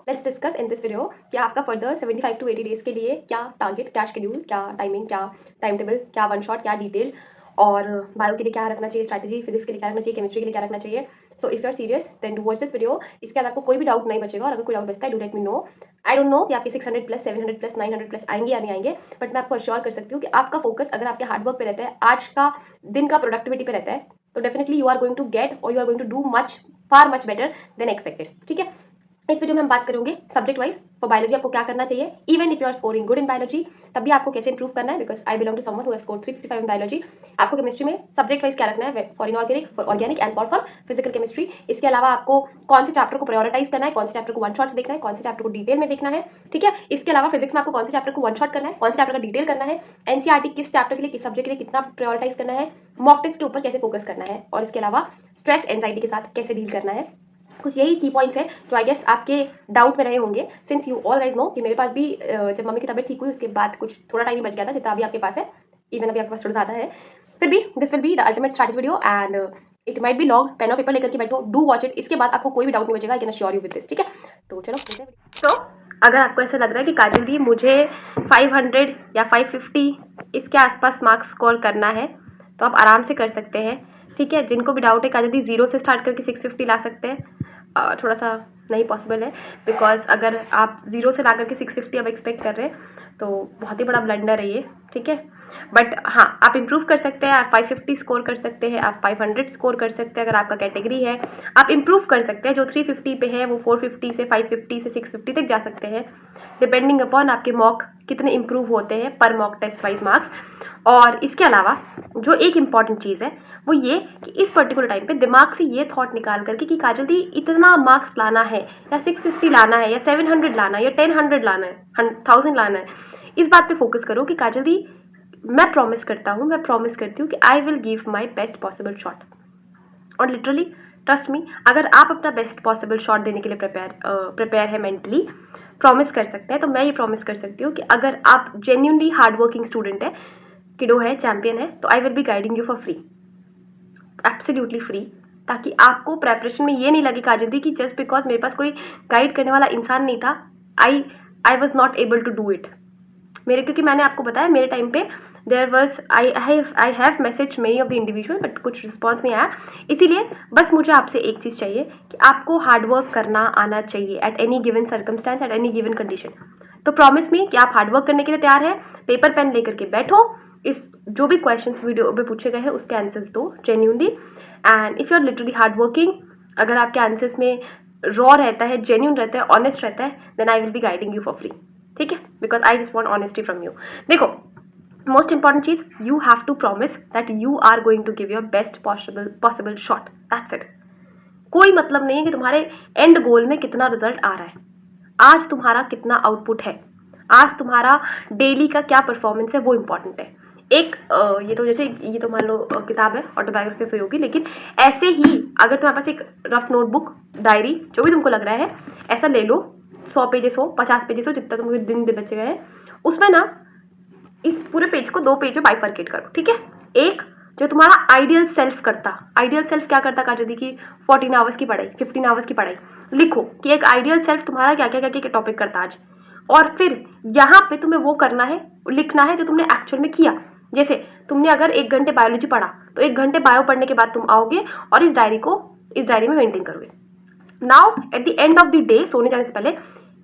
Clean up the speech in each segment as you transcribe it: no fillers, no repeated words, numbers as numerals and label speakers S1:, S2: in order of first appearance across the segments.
S1: Let's discuss in this video कि आपका further 75 to 80 days के लिए क्या टारगेट, क्या शेड्यूल, क्या टाइमिंग, क्या टाइम टेबल, क्या वन शॉट, क्या डिटेल, और बायो के लिए क्या रखना चाहिए स्ट्रैटेजी, फिजिक्स के लिए क्या रखना चाहिए, केमिस्ट्री के लिए क्या रखना चाहिए. So if you are serious then do watch this video. इसके बाद आपको कोई भी डाउट नहीं बचेगा, और अगर कोई डाउट बचता है do let me no. I don't know कि आपके 600 प्लस 700 प्लस 900 प्लस आएंगे या नहीं आएंगे, बट मैं आपको अश्योर कर सकती हूँ कि आपका फोकस अगर आपके हार्डवर्क पे रहता है, आज का दिन का प्रोडक्टिविटी पे रहता है, तो definitely you are going to get और you are going to do much far much better than expected. ठीक है, इस वीडियो में हम बात करेंगे सब्जेक्ट वाइज फॉर बायोलॉजी आपको क्या करना चाहिए. Even if you are scoring good in biology तब भी आपको कैसे इंप्रूव करना है, because I belong to someone who have scored 355 in biology. आपको केमिस्ट्री में सब्जेक्ट वाइज क्या रखना है for inorganic, for organic and for physical chemistry. इसके अलावा आपको कौन से चैप्टर को प्रायोरिटाइज करना है, कौन से चैप्टर को वन शॉट देखना है, कौन से चैप्टर को डिटेल में देखना है. ठीक है, इसके अलावा फिजिक्स में आपको कौन से चैप्टर को वन शॉट करना है, कौन से चैप्टर का डिटेल करना है, एनसीईआरटी किस चैप्टर के लिए, किस सब्जेक्ट के लिए कितना प्रायोरिटाइज करना है, मॉक टेस्ट के ऊपर कैसे फोकस करना है, और इसके अलावा स्ट्रेस एंजाइटी के साथ कैसे डील करना है. कुछ यही की पॉइंट्स है जो आई गेस आपके डाउट में रहे होंगे, since you all guys know कि मेरे पास भी जब मम्मी की तबीयत ठीक हुई उसके बाद कुछ थोड़ा टाइम ही बच गया था, जितना अभी आपके पास है. इवन अभी आपके पास थोड़ा ज़्यादा है. फिर भी this will be the ultimate strategy video and it might be long. Pen और पेपर लेकर के बैठो, डू वॉच इट. इसके बाद आपको कोई भी डाउट नहीं बचेगा, I can assure you with this. ठीक है, तो चलो. तो अगर आपको ऐसा लग रहा है कि काजल दी मुझे 500 या 550 इसके आसपास मार्क्स स्कोर करना है, तो आप आराम से कर सकते हैं. ठीक है, जिनको भी डाउट है काजल दी 0 से स्टार्ट करके 650 ला सकते हैं, थोड़ा सा नहीं पॉसिबल है, बिकॉज अगर आप 0 से ला करके 650 अब एक्सपेक्ट कर रहे हैं तो बहुत ही बड़ा ब्लंडर है ये. ठीक है, बट हाँ आप इम्प्रूव कर सकते हैं, आप 550 स्कोर कर सकते हैं, आप 500 स्कोर कर सकते हैं. अगर आपका कैटेगरी है आप इम्प्रूव कर सकते हैं. जो 350 पे है वो 450 से 550 से 650 तक जा सकते हैं, डिपेंडिंग अपॉन आपके मॉक कितने इम्प्रूव होते हैं पर मॉक टेस्ट वाइज मार्क्स. और इसके अलावा जो एक इम्पॉर्टेंट चीज़ है वो ये कि इस पर्टिकुलर टाइम पे दिमाग से ये थॉट निकाल करके कि काजल दी इतना मार्क्स लाना है या 650 लाना है या 700 लाना है या 1000 लाना है, 1000 लाना है, इस बात पे फोकस करो कि काजल दी मैं प्रॉमिस करता हूँ, मैं प्रॉमिस करती हूँ कि I will give my best possible shot. और लिटरली ट्रस्ट मी, अगर आप अपना बेस्ट पॉसिबल शॉट देने के लिए प्रिपेयर है, मेंटली प्रॉमिस कर सकते हैं, तो मैं ये प्रॉमिस कर सकती हूँ कि अगर आप जेन्यूनली हार्ड वर्किंग स्टूडेंट है, किडो है, चैंपियन है, तो आई will be guiding you for free, absolutely free. ताकि आपको प्रेपरेशन में ये नहीं लगे काजल दी कि जस्ट बिकॉज मेरे पास कोई गाइड करने वाला इंसान नहीं था, I was not able to do it. क्योंकि मैंने आपको बताया मेरे टाइम पे there was I have message many of the individual but कुछ रिस्पॉन्स नहीं आया. इसीलिए बस मुझे आपसे एक चीज़ चाहिए कि आपको हार्डवर्क करना आना चाहिए at any given circumstance, at any given condition. तो प्रॉमिस मी कि आप हार्डवर्क करने के लिए तैयार हैं, पेपर पेन लेकर के बैठो, इस जो भी क्वेश्चंस वीडियो में पूछे गए हैं उसके आंसर्स दो genuinely. And if you are literally hard working, अगर आपके आंसर्स में रॉ रहता है, जेन्यून रहता है, ऑनेस्ट रहता है, then I will be guiding you for free. ठीक है, because I just want honesty from you. देखो, मोस्ट इंपॉर्टेंट चीज़, you have to promise that you are going to give your best possible shot. That's it. कोई मतलब नहीं है कि तुम्हारे एंड गोल में कितना रिजल्ट आ रहा है, आज तुम्हारा कितना आउटपुट है, आज तुम्हारा डेली का क्या परफॉर्मेंस है, वो इम्पॉर्टेंट है. एक ये तो जैसे ये तो मान लो किताब है, ऑटोबायोग्राफी पे होगी, लेकिन ऐसे ही अगर तुम्हारे पास एक रफ नोटबुक, डायरी, जो भी तुमको लग रहा है ऐसा ले लो, 100 पेजेस हो, 50 पेजेस हो, जितना तुमको दिन बचे गए हैं, उसमें ना इस पूरे पेज को 2 पेज में बाइफरकेट करो. ठीक है, एक जो तुम्हारा आइडियल सेल्फ करता, आइडियल सेल्फ क्या करता काजल दी की 14 आवर्स की पढ़ाई, 15 आवर्स की पढ़ाई, लिखो कि एक आइडियल सेल्फ तुम्हारा क्या क्या क्या टॉपिक करता आज. और फिर यहाँ पे तुम्हें वो करना है, लिखना है जो तुमने एक्चुअल में किया. जैसे तुमने अगर 1 घंटे बायोलॉजी पढ़ा तो 1 घंटे बायो पढ़ने के बाद तुम आओगे और इस डायरी में मेंटेन करोगे. Now at the end of the day, सोने जाने से पहले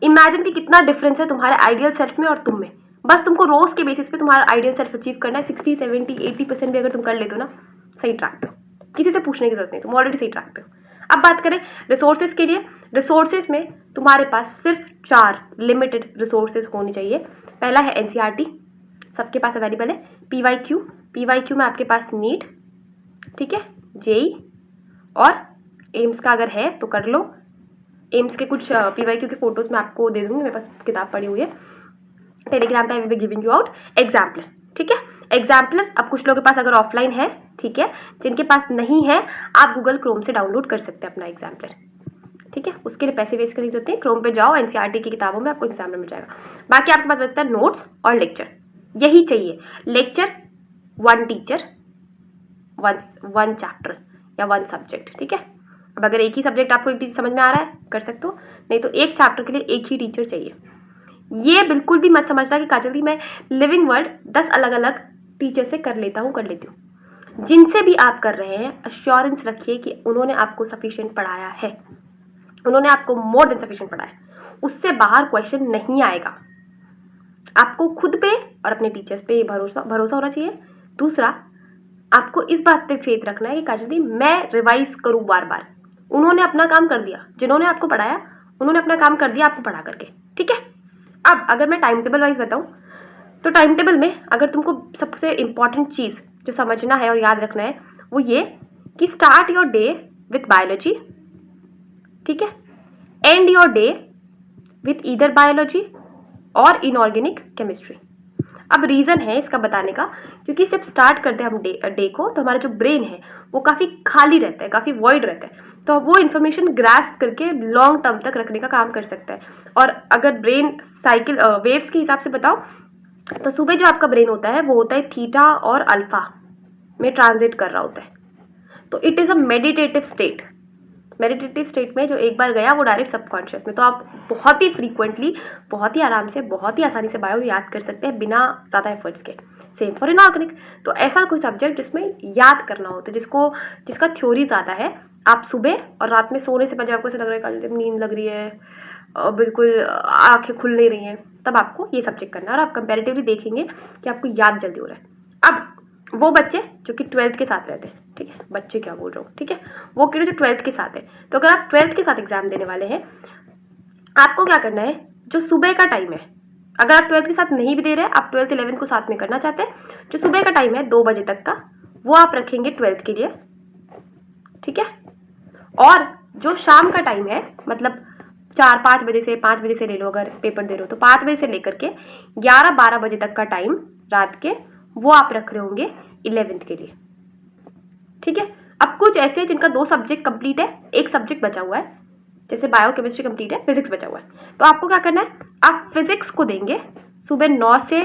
S1: इमेजिन कि कितना डिफरेंस है तुम्हारे आइडियल सेल्फ में और तुम में. बस तुमको रोज के बेसिस पे तुम्हारा आइडियल सेल्फ अचीव करना है. 60, 70, 80% भी अगर तुम कर लेते हो ना, सही ट्रैक पे हो, किसी से पूछने की जरूरत नहीं, तुम ऑलरेडी सही ट्रैक पे हो. अब बात करें रिसोर्सेज के लिए. रिसोर्सेज में तुम्हारे पास सिर्फ 4 लिमिटेड रिसोर्सेज होनी चाहिए. पहला है एनसीईआरटी, सबके पास अवेलेबल है. पीवाईक्यू में आपके पास नीट, ठीक है, जेई और एम्स का अगर है तो कर लो. एम्स के कुछ पीवाईक्यू के फोटोज मैं आपको दे दूंगी, मेरे पास किताब पड़ी हुई है. टेलीग्राम पे आई will be giving you out exemplar. ठीक है, एग्जाम्पलर अब कुछ लोगों के पास अगर ऑफलाइन है, ठीक है, जिनके पास नहीं है आप गूगल क्रोम से डाउनलोड कर सकते हैं अपना एग्जाम्पलर. ठीक है, उसके लिए पैसे वेस्ट करने की जरूरत नहीं, क्रोम पे जाओ, एनसीईआरटी की किताबों में आपको एग्जाम्पलर मिल जाएगा. बाकी आपके पास बचता है नोट्स और लेक्चर, यही चाहिए. लेक्चर 1 टीचर 1 चैप्टर या 1 सब्जेक्ट. ठीक है, अब अगर एक ही सब्जेक्ट आपको एक टीचर समझ में आ रहा है कर सकते हो, नहीं तो एक चैप्टर के लिए एक ही टीचर चाहिए। ये बिल्कुल भी मत समझना कि काजल दी मैं लिविंग वर्ड 10 अलग अलग टीचर से कर लेती हूँ। जिनसे भी आप कर रहे हैं अश्योरेंस रखिए कि उन्होंने आपको सफिशिएंट पढ़ाया है, उन्होंने आपको मोर देन सफिशिएंट पढ़ाया है, उससे बाहर क्वेश्चन नहीं आएगा। आपको खुद पे और अपने टीचर्स पे भरोसा होना चाहिए। दूसरा, आपको इस बात पे फेथ रखना है कि काजल दी मैं रिवाइज करूँ बार बार। उन्होंने अपना काम कर दिया, जिन्होंने आपको पढ़ाया उन्होंने अपना काम कर दिया आपको पढ़ा करके, ठीक है। अब अगर मैं टाइम टेबल वाइज बताऊँ तो टाइम टेबल में अगर तुमको सबसे इम्पॉर्टेंट चीज़ जो समझना है और याद रखना है वो ये कि start your day with biology, ठीक है, and your day with either biology और इनऑर्गेनिक केमिस्ट्री। अब रीज़न है इसका बताने का, क्योंकि जब स्टार्ट करते हैं हम डे को तो हमारा जो ब्रेन है वो काफ़ी खाली रहता है, काफ़ी वॉइड रहता है, तो वो इन्फॉर्मेशन ग्रास्प करके लॉन्ग टर्म तक रखने का काम कर सकता है। और अगर ब्रेन साइकिल वेव्स के हिसाब से बताओ तो सुबह जो आपका ब्रेन होता है वो होता है थीटा और अल्फा में ट्रांजिट कर रहा होता है, तो it is a meditative state. Meditative state में जो एक बार गया वो डायरेक्ट सबकॉन्शियस में, तो आप बहुत ही फ्रीक्वेंटली, बहुत ही आराम से, बहुत ही आसानी से बायो याद कर सकते हैं बिना ज़्यादा एफर्ट्स के। Same for inorganic. तो ऐसा कोई सब्जेक्ट जिसमें याद करना होता है, जिसका थ्योरी ज़्यादा है, आप सुबह और रात में सोने से पहले आपको ऐसा लग रहा है कल नींद लग रही है और बिल्कुल आँखें खुल नहीं रही हैं, तब आपको ये सब्जेक्ट करना है और आप कंपेरेटिवली देखेंगे कि आपको याद जल्दी हो रहा है। अब वो बच्चे जो कि 12th के साथ रहते हैं, ठीक है, बच्चे क्या बोल रहा हूँ, ठीक है, वो किड जो 12th के साथ है, तो अगर आप 12th के साथ एग्जाम देने वाले हैं आपको क्या करना है, जो सुबह का टाइम है, अगर आप 12th के साथ नहीं भी दे रहे हैं, आप 12th 11th को साथ में करना चाहते हैं, जो सुबह का टाइम है 2 बजे तक का वो आप रखेंगे 12th के लिए, ठीक है। और जो शाम का टाइम है, मतलब 4-5 बजे से 5 बजे से ले लो, अगर पेपर दे रहे हो तो 5 बजे से लेकर के 11-12 बजे तक का टाइम रात के, वो आप रख रहे होंगे 11th के लिए, ठीक है। अब कुछ ऐसे जिनका 2 सब्जेक्ट कंप्लीट है, एक सब्जेक्ट बचा हुआ है, जैसे बायो केमिस्ट्री कंप्लीट है, फिजिक्स बचा हुआ है, तो आपको क्या करना है, आप फिजिक्स को देंगे सुबह 9 से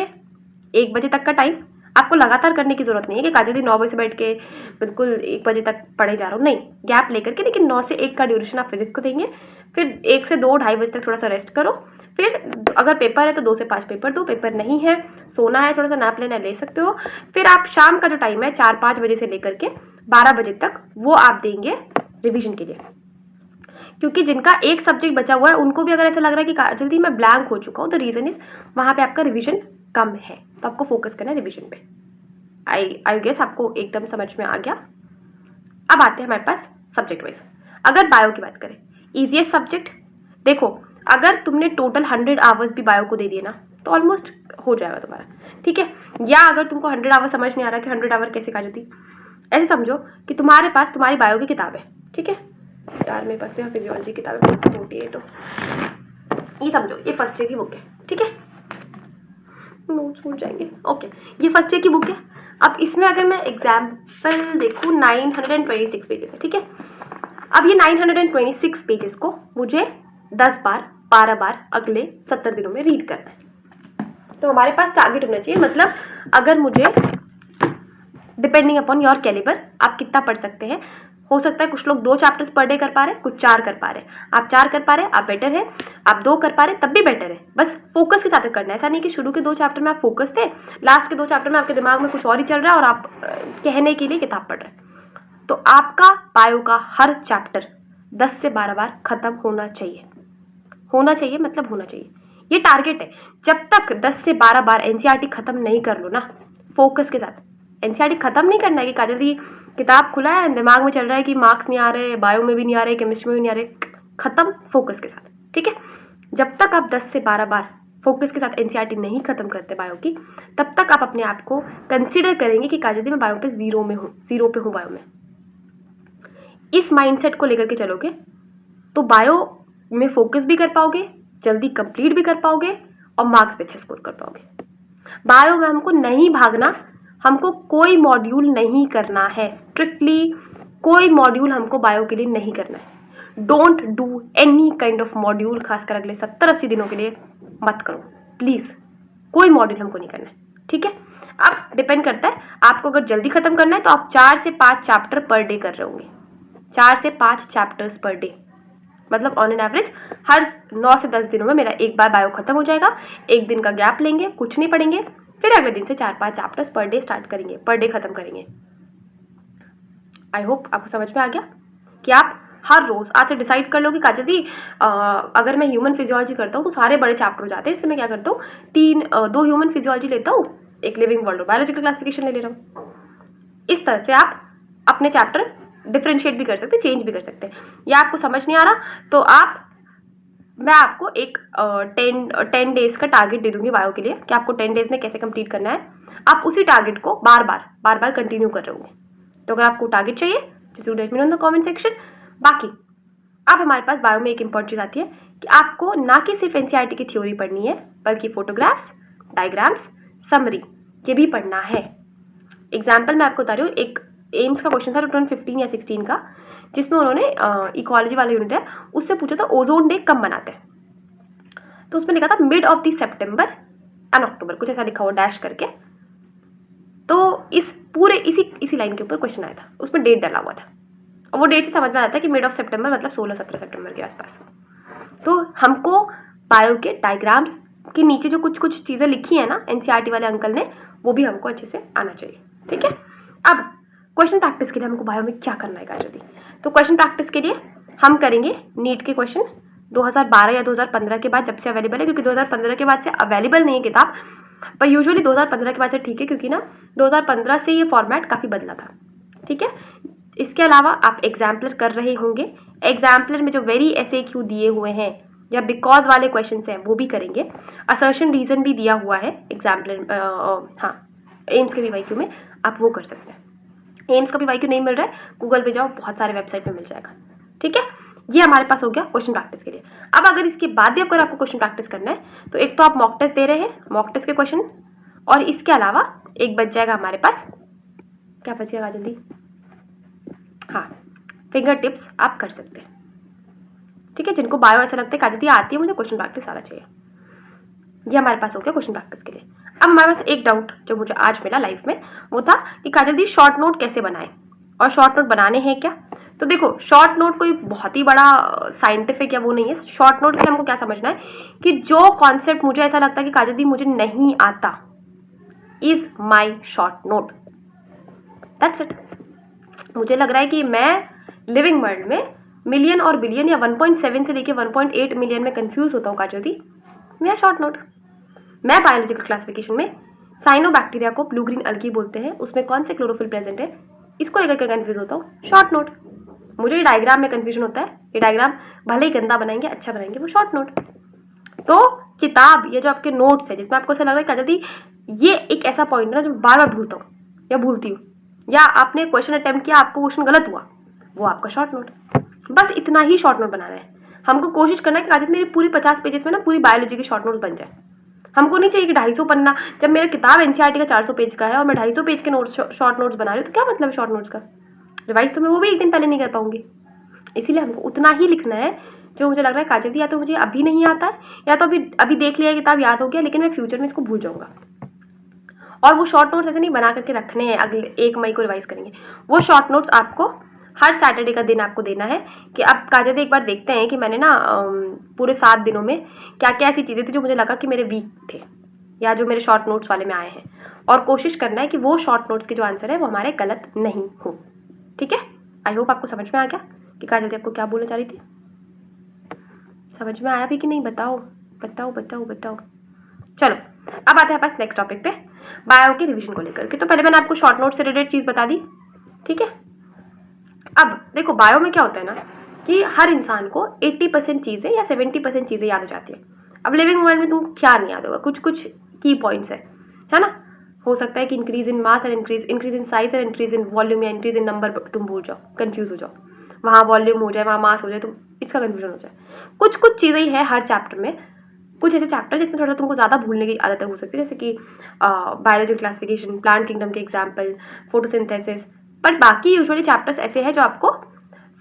S1: 1 बजे तक का टाइम। आपको लगातार करने की जरूरत नहीं है कि काजल दी 9 बजे से बैठ के बिल्कुल 1 बजे तक पढ़े जा रहा हूँ, नहीं, गैप लेकर के, लेकिन 9 से 1 का ड्यूरेशन आप फिजिक्स को देंगे। फिर 1 से 2 ढाई बजे तक थोड़ा सा रेस्ट करो, फिर अगर पेपर है तो 2 से 5 पेपर दो, पेपर नहीं है सोना है, थोड़ा सा नैप लेना ले सकते हो। फिर आप शाम का जो टाइम है 4-5 बजे से लेकर के 12 बजे तक वो आप देंगे रिविजन के लिए, क्योंकि जिनका एक सब्जेक्ट बचा हुआ है उनको भी अगर ऐसा लग रहा है कि काजल दी मैं ब्लैंक हो चुका हूँ, द रीज़न इज वहाँ पे आपका रिवीजन कम है, तो आपको फोकस करना है रिवीजन पे। आई गेस आपको एकदम समझ में आ गया। अब आते हैं हमारे पास सब्जेक्ट वाइज। अगर बायो की बात करें, ईजीएस्ट सब्जेक्ट, देखो अगर तुमने टोटल 100 आवर्स भी बायो को दे दिए ना तो ऑलमोस्ट हो जाएगा तुम्हारा, ठीक है। या अगर तुमको 100 आवर समझ नहीं आ रहा कि 100 आवर कैसे काजल दी, ऐसे समझो कि तुम्हारे पास तुम्हारी बायो की किताब है, ठीक है। यार मेरे पास तो यहाँ फिजियोलॉजी की किताबें बहुत मोटी है, तो ये समझो ये फर्स्ट ईयर की बुक है, ठीक है, नोट्स छूट जाएंगे, ओके, ये फर्स्ट ईयर की बुक है। अब इसमें अगर मैं एग्जाम्पल देखूँ 926 पेजेस है, ठीक है। अब ये 926 पेजेस को मुझे 10 बार 12 बार अगले 70 दिनों में रीड करना है, तो हमारे पास टारगेट होना चाहिए, मतलब अगर मुझे डिपेंडिंग अपॉन योर कैलिबर आप कितना पढ़ सकते हैं। हो सकता है कुछ लोग 2 चैप्टर्स पर डे कर पा रहे हैं, कुछ 4 कर पा रहे हैं, आप 4 कर पा रहे हैं आप बेटर है, आप 2 कर पा रहे हैं तब भी बेटर है, बस फोकस के साथ करना है। ऐसा नहीं कि शुरू के 2 चैप्टर में आप फोकस थे, लास्ट के 2 चैप्टर में आपके दिमाग में कुछ और ही चल रहा है और आप कहने के लिए किताब पढ़ रहे हैं। तो आपका बायो का हर चैप्टर 10 से 12 बार खत्म होना चाहिए, मतलब होना चाहिए, ये टारगेट है। जब तक 10 से 12 बार एनसीईआरटी खत्म नहीं कर लो ना फोकस के साथ, एनसीईआरटी खत्म नहीं करना है कि काजल दी किताब खुला है दिमाग में चल रहा है कि मार्क्स नहीं आ रहे, बायो में भी नहीं आ रहे, केमिस्ट्री में भी नहीं आ रहे, खत्म फोकस के साथ, ठीक है। जब तक आप 10 से 12 बार फोकस के साथ एनसीईआरटी नहीं खत्म करते बायो की, तब तक आप अपने आप को कंसिडर करेंगे कि काजल दी मैं बायो पे जीरो पे हूँ बायो में। इस माइंडसेट को लेकर के चलोगे तो बायो में फोकस भी कर पाओगे, जल्दी कंप्लीट भी कर पाओगे और मार्क्स भी अच्छे स्कोर कर पाओगे। बायो में हमको नहीं भागना, हमको कोई मॉड्यूल नहीं करना है, स्ट्रिक्टली कोई मॉड्यूल हमको बायो के लिए नहीं करना है। Don't do any kind of module, खासकर अगले 70-80 दिनों के लिए मत करो प्लीज़, कोई मॉड्यूल हमको नहीं करना है, ठीक है। अब डिपेंड करता है, आपको अगर जल्दी खत्म करना है तो आप 4 से 5 चैप्टर पर डे कर रहे होंगे, 4 से 5 चैप्टर्स पर डे, मतलब ऑन एन एवरेज हर 9 से 10 दिनों में मेरा एक बार बायो खत्म हो जाएगा। एक दिन का गैप लेंगे, कुछ नहीं पढ़ेंगे, फिर अगले दिन से 4-5 चैप्टर्स पर डे स्टार्ट करेंगे, पर डे खत्म करेंगे। आई होप आपको समझ में आ गया कि आप हर रोज आज से डिसाइड कर लो कि काजल दी अगर मैं ह्यूमन फिजियोलॉजी करता हूँ तो सारे बड़े चैप्टर हो जाते हैं, इसलिए मैं क्या करता हूँ 2 ह्यूमन फिजियोलॉजी लेता हूँ, एक लिविंग वर्ल्ड और बायोलॉजिकल क्लासिफिकेशन ले रहा हूँ। इस तरह से आप अपने चैप्टर डिफ्रेंशिएट भी कर सकते हैं, चेंज भी कर सकते हैं। या आपको समझ नहीं आ रहा तो मैं आपको एक 10 डेज का टारगेट दे दूंगी बायो के लिए कि आपको 10 डेज में कैसे कंप्लीट करना है। आप उसी टारगेट को बार बार कंटिन्यू कर रहे होंगे। तो अगर आपको टारगेट चाहिए जैसे late me know in the comment section. बाकी अब हमारे पास बायो में एक इंपॉर्टेंट चीज़ आती है कि आपको ना कि सिर्फ एनसीईआरटी की थ्योरी पढ़नी है, बल्कि फोटोग्राफ्स, डायग्राम्स, समरी ये भी पढ़ना है। एग्जाम्पल मैं आपको बता रही हूँ, एक एम्स का क्वेश्चन था 2015 या 16 का, जिसमें उन्होंने इकोलॉजी वाला यूनिट है उससे पूछा था ओजोन डे कब मनाते हैं। तो उसमें लिखा था mid of the September and October, कुछ ऐसा लिखा हुआ डैश करके। तो इस पूरे इसी लाइन के ऊपर क्वेश्चन आया था, उसमें डेट डाला हुआ था और वो डेट से समझ में आता है कि मिड ऑफ सितंबर मतलब 16-17 सितंबर के आसपास। तो हमको बायो के डायग्राम्स के नीचे जो कुछ चीज़ें लिखी है ना एनसीईआरटी वाले अंकल ने, वो भी हमको अच्छे से आना चाहिए। ठीक है, अब क्वेश्चन प्रैक्टिस के लिए हमको बायो में क्या करना है काजल दी? तो क्वेश्चन प्रैक्टिस के लिए हम करेंगे नीट के क्वेश्चन 2012 या 2015 के बाद, जब से अवेलेबल है, क्योंकि 2015 के बाद से अवेलेबल नहीं है किताब, पर यूजुअली 2015 के बाद से ठीक है, क्योंकि ना 2015 से ये फॉर्मेट काफ़ी बदला था। ठीक है, इसके अलावा आप एग्जाम्पलर कर रहे होंगे, एग्जाम्पलर में जो वेरी एसएक्यू दिए हुए हैं या बिकॉज वाले क्वेश्चन हैं वो भी करेंगे। असर्शन रीजन भी दिया हुआ है एग्जाम्पलर, हाँ एम्स के भी वाईक्यू में आप वो कर सकते हैं। एम्स का भी वाईक्यू नहीं मिल रहा है, गूगल पे जाओ, बहुत सारे वेबसाइट में मिल जाएगा। ठीक है, ये हमारे पास हो गया क्वेश्चन प्रैक्टिस के लिए। अब अगर इसके बाद भी अगर आपको क्वेश्चन प्रैक्टिस करना है तो एक तो आप मॉक टेस्ट दे रहे हैं, मॉक टेस्ट के क्वेश्चन, और इसके अलावा एक बच जाएगा हमारे पास, क्या बचेगा जल्दी, हाँ फिंगर टिप्स आप कर सकते हैं। ठीक है, जिनको बायो ऐसा लगता है काजल दी आती है मुझे क्वेश्चन प्रैक्टिस आना चाहिए, ये हमारे पास हो गया क्वेश्चन प्रैक्टिस के लिए। अब हमारे पास एक डाउट जो मुझे आज मिला लाइफ में वो था कि काजल दी शॉर्ट नोट कैसे बनाएं और शॉर्ट नोट बनाने हैं क्या? तो देखो, शॉर्ट नोट कोई बहुत ही बड़ा साइंटिफिक या वो नहीं है। शॉर्ट नोट के हमको क्या समझना है कि जो कॉन्सेप्ट मुझे ऐसा लगता है कि काजल दी मुझे नहीं आता is my short note, that's it. मुझे लग रहा है कि मैं लिविंग वर्ल्ड में मिलियन और बिलियन या 1.7 से लेके 1.8 मिलियन में कंफ्यूज होता हूँ काजल दी, मेरा शॉर्ट नोट। मैं बायोलॉजिकल क्लासिफिकेशन में साइनोबैक्टीरिया को ब्लू ग्रीन अल्गी बोलते हैं, उसमें कौन से क्लोरोफिल प्रेजेंट है, इसको लेकर के कंफ्यूज होता हूँ, शॉर्ट नोट। मुझे ये डायग्राम में कंफ्यूजन होता है, ये डायग्राम भले ही गंदा बनाएंगे अच्छा बनाएंगे, वो शॉर्ट नोट। तो किताब ये जो आपके नोट्स है जिसमें आपको ऐसा लग रहा है काजल दी ये एक ऐसा पॉइंट है ना जो बार बार भूलता हूँ या भूलती हूँ, या आपने क्वेश्चन अटेम्प्ट किया आपको क्वेश्चन गलत हुआ, वो आपका शॉर्ट नोट। बस इतना ही शॉर्ट नोट बनाना है। हमको कोशिश करना है कि काजल मेरी पूरी 50 पेजेस में ना पूरी बायोलॉजी की शॉर्ट नोट्स बन जाए। हमको नहीं चाहिए कि 250 पन्ना, जब मेरा किताब एनसीईआरटी का 400 पेज का है और मैं 250 पेज के नोट्स शॉर्ट नोट्स बना रही हूँ, तो क्या मतलब है शॉर्ट नोट्स का? रिवाइज तो मैं वो भी एक दिन पहले नहीं कर पाऊंगी। इसीलिए हमको उतना ही लिखना है जो मुझे लग रहा है काजल दी या तो मुझे अभी नहीं आता है, या तो अभी देख लिया किताब याद हो गया, लेकिन मैं फ्यूचर में इसको भूल जाऊंगा। और वो शॉर्ट नोट्स ऐसे नहीं बना करके रखने हैं अगले 1 मई को रिवाइज करेंगे, वो शॉर्ट नोट्स आपको हर सैटरडे का दिन आपको देना है कि अब काजल दी एक बार देखते हैं कि मैंने ना पूरे 7 दिनों में क्या क्या ऐसी चीज़ें थी जो मुझे लगा कि मेरे वीक थे या जो मेरे शॉर्ट नोट्स वाले में आए हैं, और कोशिश करना है कि वो शॉर्ट नोट्स के जो आंसर है वो हमारे गलत नहीं हो। ठीक है, आई होप आपको समझ में आ गया कि काजल दी आपको क्या बोलना चाह रही थी। समझ में आया भी कि नहीं, बताओ बताओ बताओ बताओ। चलो अब आते हैं पास नेक्स्ट टॉपिक पे, बायो के रिवीजन को लेकर के। तो पहले मैंने आपको शॉर्ट नोट से रिलेटेड चीज़ बता दी। ठीक है, अब देखो बायो में क्या होता है ना कि हर इंसान को 80% चीज़ें या 70% चीज़ें याद हो जाती है। अब लिविंग वर्ल्ड में तुमको क्या नहीं याद होगा, कुछ की पॉइंट्स है ना। हो सकता है कि increase in mass and increase in size and increase in volume या इंक्रीज इन नंबर तुम भूल जाओ, कंफ्यूज हो जाओ, वहाँ वॉल्यूम हो जाए वहाँ मास हो जाए, तुम इसका कन्फ्यूजन हो जाए। कुछ चीज़ें ही है हर चैप्टर में, कुछ ऐसे चैप्टर जिसमें थोड़ा सा तुमको ज़्यादा भूलने की आदत हो सकती है, जैसे कि बायोलॉजिकल क्लासिफिकेशन, प्लांट किंगडम के एग्जाम्पल, फोटोसिंथेसिस। बट बाकी यूजुअली चैप्टर्स ऐसे हैं जो आपको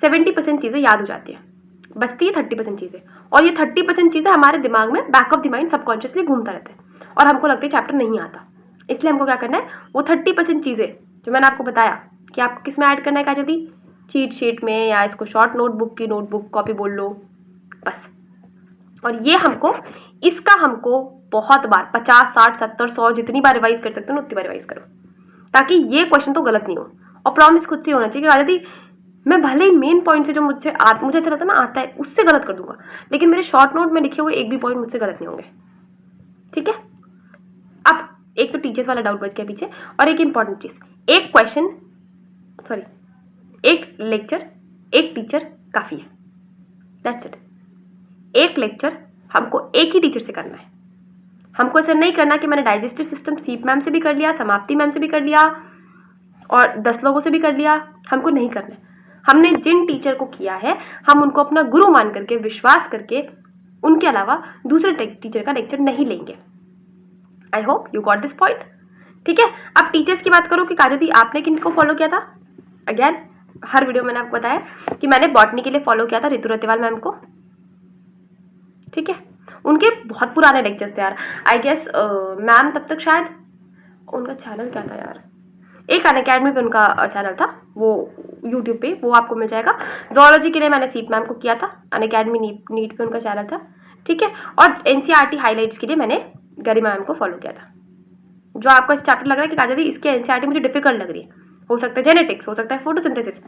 S1: 70% चीज़ें याद हो जाती है, बचती है 30% चीज़ें, और ये 30% चीज़ें हमारे दिमाग में back of the mind subconsciously घूमता रहता है और हमको लगता है चैप्टर नहीं आता। इसलिए हमको क्या करना है, वो 30% चीज़ें जो मैंने आपको बताया कि आपको किस में ऐड करना है काजल दी, चीट शीट में या इसको शॉर्ट नोटबुक की नोटबुक कॉपी बोल लो बस। और ये इसका हमको बहुत बार 50, 60, 70, 100 जितनी बार रिवाइज कर सकते हो उतनी बार रिवाइज करो, ताकि ये क्वेश्चन तो गलत नहीं हो। और प्रॉमिस खुद से होना चाहिए कि यदि मैं भले ही मेन पॉइंट से जो मुझे ऐसा लगता है ना आता है उससे गलत कर दूंगा, लेकिन मेरे शॉर्ट नोट में लिखे हुए एक भी पॉइंट मुझसे गलत नहीं होंगे। ठीक है, अब एक तो टीचर्स वाला डाउट बच गया पीछे, और एक इंपॉर्टेंट चीज, एक लेक्चर एक टीचर काफी है, दैट्स इट। एक लेक्चर हमको एक ही टीचर से करना है। हमको ऐसा नहीं करना कि मैंने डाइजेस्टिव सिस्टम सीप मैम से भी कर लिया, समाप्ति मैम से भी कर लिया और 10 लोगों से भी कर लिया। हमको नहीं करना है। हमने जिन टीचर को किया है हम उनको अपना गुरु मान करके, विश्वास करके, उनके अलावा दूसरे टीचर का लेक्चर नहीं लेंगे। I hope you got this point. ठीक है, अब टीचर्स की बात करो कि काजल आपने किनको फॉलो किया था। अगेन हर वीडियो मैंने आपको बताया कि मैंने बॉटनी के लिए फॉलो किया था रितु रतेवाल मैम को। ठीक है, उनके बहुत पुराने लेक्चर्स थे यार। आई गेस मैम तब तक शायद, उनका चैनल क्या था यार, एक अनअकैडमी पे उनका चैनल था, वो यूट्यूब पे, वो आपको मिल जाएगा। जोलॉजी के लिए मैंने सीप मैम को किया था, अनअकैडमी नीट पे उनका चैनल था। ठीक है, और एनसीईआरटी हाईलाइट्स के लिए मैंने गरिमा मैम को फॉलो किया था। जो आपको इस चैप्टर लग रहा है कि काजल इसके एनसीईआरटी मुझे डिफिकल्ट लग रही है, हो सकता है जेनेटिक्स, हो सकता है फोटोसिंथेसिस,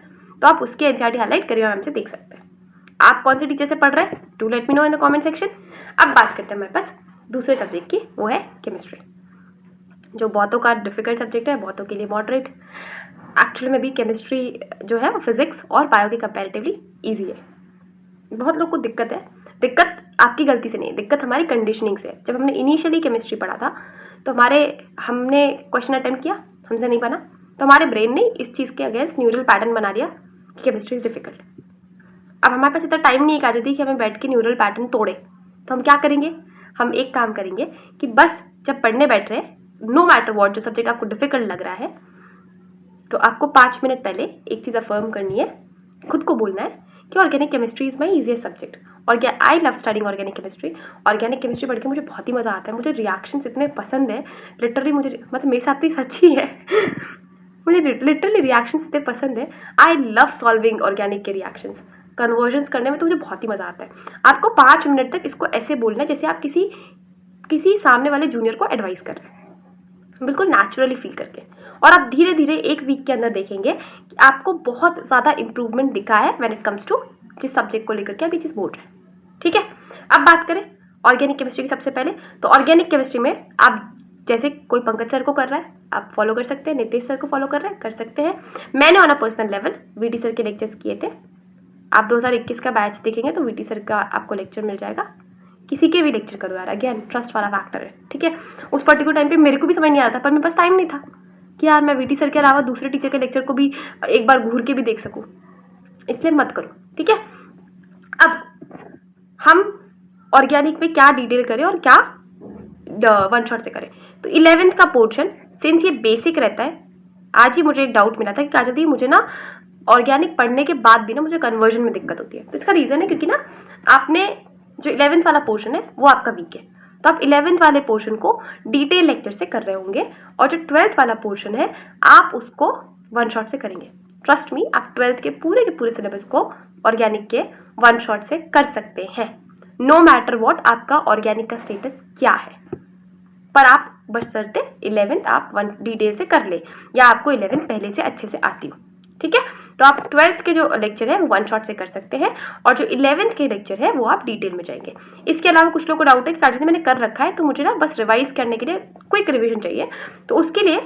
S1: तो आप उसके एनसीईआरटी हाईलाइट गरिमा मैम से देख सकते हैं। आप कौन से टीचर से पढ़ रहे हैं, do let me know in the comment section. अब बात करते हैं मेरे पास दूसरे सब्जेक्ट की, वो है केमिस्ट्री, जो बहुतों का डिफिकल्ट सब्जेक्ट है, बहुतों के लिए मॉडरेट। एक्चुअली में भी केमिस्ट्री जो है वो फिजिक्स और बायो के कंपैरेटिवली ईजी है। बहुत लोग को दिक्कत है, दिक्कत आपकी गलती से नहीं है, दिक्कत हमारी कंडीशनिंग से है। जब हमने इनिशियली केमिस्ट्री पढ़ा था तो हमने क्वेश्चन अटेम्प्ट किया, हमसे नहीं बना, तो हमारे ब्रेन ने इस चीज़ के अगेंस्ट न्यूरल पैटर्न बना दिया कि केमिस्ट्री इज डिफिकल्ट। अब हमारे पास इतना टाइम नहीं है काजल कि हमें बैठ के न्यूरल पैटर्न तोड़े, तो हम क्या करेंगे, हम एक काम करेंगे कि बस जब पढ़ने बैठ रहे हैं, नो मैटर वॉट, जो सब्जेक्ट आपको डिफिकल्ट लग रहा है, तो आपको 5 मिनट पहले एक चीज़ अफर्म करनी है, खुद को बोलना है कि organic chemistry is my easiest subject. और I love studying organic chemistry. Organic chemistry पढ़ के मुझे बहुत ही मज़ा आता है, मुझे रिएक्शंस इतने पसंद है, लिटरली मुझे, मतलब मेरे साथ तो सच ही है मुझे लिटरली रिएक्शंस इतने पसंद है। आई लव सॉल्विंग ऑर्गेनिक के रिएक्शंस, कन्वर्जन्स करने में तो मुझे बहुत ही मज़ा आता है। आपको 5 मिनट तक इसको ऐसे बोलना है जैसे आप किसी सामने वाले जूनियर को एडवाइस कर रहे हैं, बिल्कुल नेचुरली फील करके। और आप धीरे धीरे एक वीक के अंदर देखेंगे कि आपको बहुत ज़्यादा इंप्रूवमेंट दिखा है व्हेन इट कम्स टू जिस सब्जेक्ट को लेकर के आप ये चीज़ बोल रहे हैं। ठीक है, अब बात करें ऑर्गेनिक केमिस्ट्री की। सबसे पहले तो ऑर्गेनिक केमिस्ट्री में आप जैसे कोई पंकज सर को कर रहा है आप फॉलो कर सकते हैं, नितेश सर को फॉलो कर रहे हैं, कर सकते हैं। मैंने on a personal level VT sir के लेक्चर्स किए थे। आप 2021 का बैच देखेंगे तो वीटी सर का आपको लेक्चर मिल जाएगा। किसी के भी लेक्चर करो यार, अगेन ट्रस्ट वाला फैक्टर है। ठीक है, उस पर्टिकुलर टाइम पे मेरे को भी समझ नहीं आ रहा था, पर मेरे पास टाइम नहीं था कि यार मैं वीटी सर के अलावा दूसरे टीचर के लेक्चर को भी एक बार घूर के भी देख सकूं, इसलिए मत करो। ठीक है, अब हम ऑर्गेनिक में क्या डिटेल करें और क्या वन शॉट से करें। तो 11th का पोर्शन सिंस ये बेसिक रहता है, आज ही मुझे एक डाउट मिला था कि काजल दी मुझे ना ऑर्गेनिक पढ़ने के बाद भी ना मुझे कन्वर्जन में दिक्कत होती है। तो इसका रीज़न है क्योंकि ना आपने जो 11th वाला पोर्शन है वो आपका वीक है, तो आप 11th वाले पोर्शन को डिटेल लेक्चर से कर रहे होंगे, और जो 12th वाला पोर्शन है आप उसको वन शॉट से करेंगे। ट्रस्ट मी, आप 12th के पूरे सिलेबस को ऑर्गेनिक के वन शॉट से कर सकते हैं, नो मैटर वॉट आपका ऑर्गेनिक का स्टेटस क्या है। पर आप बशर्ते 11th आप वन डिटेल से कर ले, या आपको 11th पहले से अच्छे से आती हो। ठीक है, तो आप 12th के जो लेक्चर है वो वन शॉट से कर सकते हैं, और जो 11th के लेक्चर है वो आप डिटेल में जाएंगे। इसके अलावा कुछ लोगों को डाउट है कि काजल मैंने कर रखा है तो मुझे ना बस रिवाइज करने के लिए क्विक रिविजन चाहिए, तो उसके लिए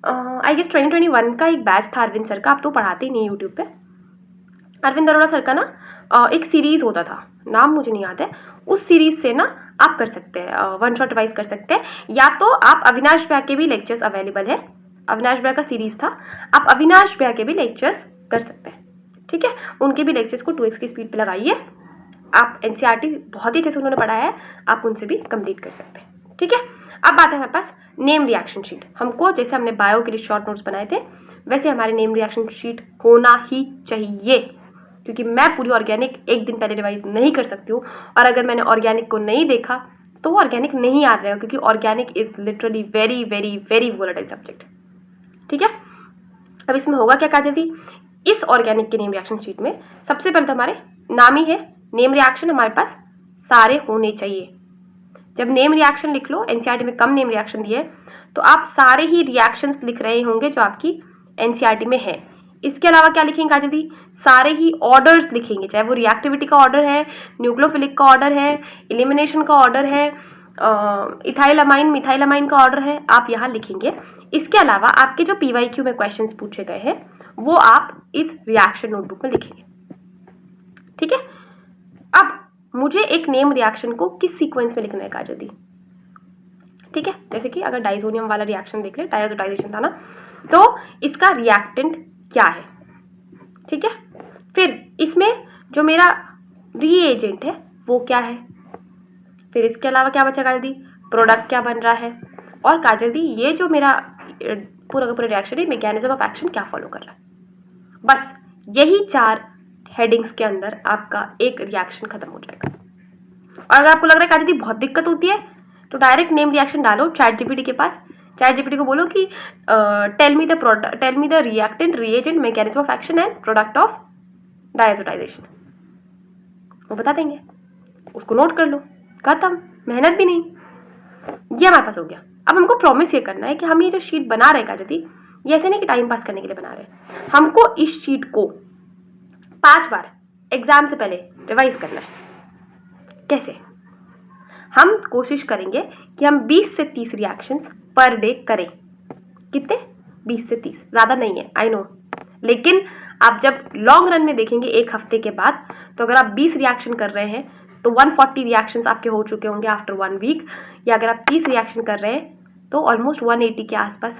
S1: आई गेस 2021 का एक बैच था अरविंद सर का, आप तो पढ़ाते ही नहीं यूट्यूब पे। अरविंद अरोड़ा सर का ना एक सीरीज होता था, नाम मुझे नहीं याद है, उस सीरीज से ना आप कर सकते हैं, वन शॉट रिवाइज कर सकते हैं। या तो आप अविनाश भैया के भी लेक्चर्स अवेलेबल है, अविनाश भैया का सीरीज था, आप अविनाश भैया के भी लेक्चर्स कर सकते हैं। ठीक है, उनके भी लेक्चर्स को 2x की स्पीड पे लगाइए। आप एनसीईआरटी बहुत ही अच्छे से उन्होंने पढ़ाया है, आप उनसे भी कंप्लीट कर सकते हैं। ठीक है, अब बात है हमारे पास नेम रिएक्शन शीट। हमको जैसे हमने बायो के लिए शॉर्ट नोट्स बनाए थे वैसे हमारे नेम रिएक्शन शीट होना ही चाहिए, क्योंकि मैं पूरी ऑर्गेनिक एक दिन पहले रिवाइज नहीं कर सकती हूँ, और अगर मैंने ऑर्गेनिक को नहीं देखा तो वो ऑर्गेनिक नहीं याद रहेगा, क्योंकि organic is literally very very very volatile subject. ठीक है, अब इसमें होगा क्या काजल दी, इस ऑर्गेनिक के नेम रिएक्शन शीट में सबसे पहले तो हमारे नाम ही है, नेम रिएक्शन हमारे पास सारे होने चाहिए। जब नेम रिएक्शन लिख लो, एनसीईआरटी में कम नेम रिएक्शन दिए तो आप सारे ही रिएक्शंस लिख रहे होंगे जो आपकी एनसीईआरटी में है। इसके अलावा क्या लिखेंगे काजल दी? सारे ही ऑर्डर्स लिखेंगे, चाहे वो रिएक्टिविटी का ऑर्डर है, न्यूक्लियोफिलिक का ऑर्डर है, एलिमिनेशन का ऑर्डर है, इथाइलामाइन मिथाइलामाइन का ऑर्डर है, आप यहाँ लिखेंगे। इसके अलावा आपके जो पीवाईक्यू में क्वेश्चंस पूछे गए हैं वो आप इस रिएक्शन नोटबुक में लिखेंगे। ठीक है, अब मुझे एक नेम रिएक्शन को किस सीक्वेंस में लिखना है काजल दी? ठीक है, जैसे कि अगर डाइजोनियम वाला रिएक्शन देख ले, डायजोटाइजेशन था ना, तो इसका रिएक्टेंट क्या है। ठीक है, फिर इसमें जो मेरा रीएजेंट है वो क्या है, फिर इसके अलावा क्या बचा काजल दी? प्रोडक्ट क्या बन रहा है, और काजल दी ये जो मेरा पूरा का पूरा रिएक्शन है, मैकेनिज्म ऑफ एक्शन क्या फॉलो कर रहा है। बस यही 4 हेडिंग्स के अंदर आपका एक रिएक्शन खत्म हो जाएगा। और अगर आपको लग रहा है काजल दी बहुत दिक्कत होती है तो डायरेक्ट नेम रिएक्शन डालो चैट जीपीटी के पास, चैट जीपीटी को बोलो कि tell me the reactant, reagent, mechanism of action and product of diazotization, वो बता देंगे, उसको नोट कर लो, खत्म, मेहनत भी नहीं। ये हमारे पास हो गया। अब हमको प्रॉमिस ये करना है कि हम ये जो शीट बना रहे हैं काजल दी, ये ऐसे नहीं कि टाइम पास करने के लिए बना रहे हैं, हमको इस शीट को 5 बार एग्जाम से पहले रिवाइज करना है। कैसे? हम कोशिश करेंगे कि हम 20 से 30 रिएक्शंस पर डे करें। कितने? 20 से 30, ज़्यादा नहीं है, आई नो, लेकिन आप जब लॉन्ग रन में देखेंगे एक हफ्ते के बाद, तो अगर आप 20 रिएक्शन कर रहे हैं तो 140 रिएक्शंस आपके हो चुके होंगे आफ्टर 1 वीक, या अगर आप 30 रिएक्शन कर रहे हैं तो ऑलमोस्ट 180 के आसपास,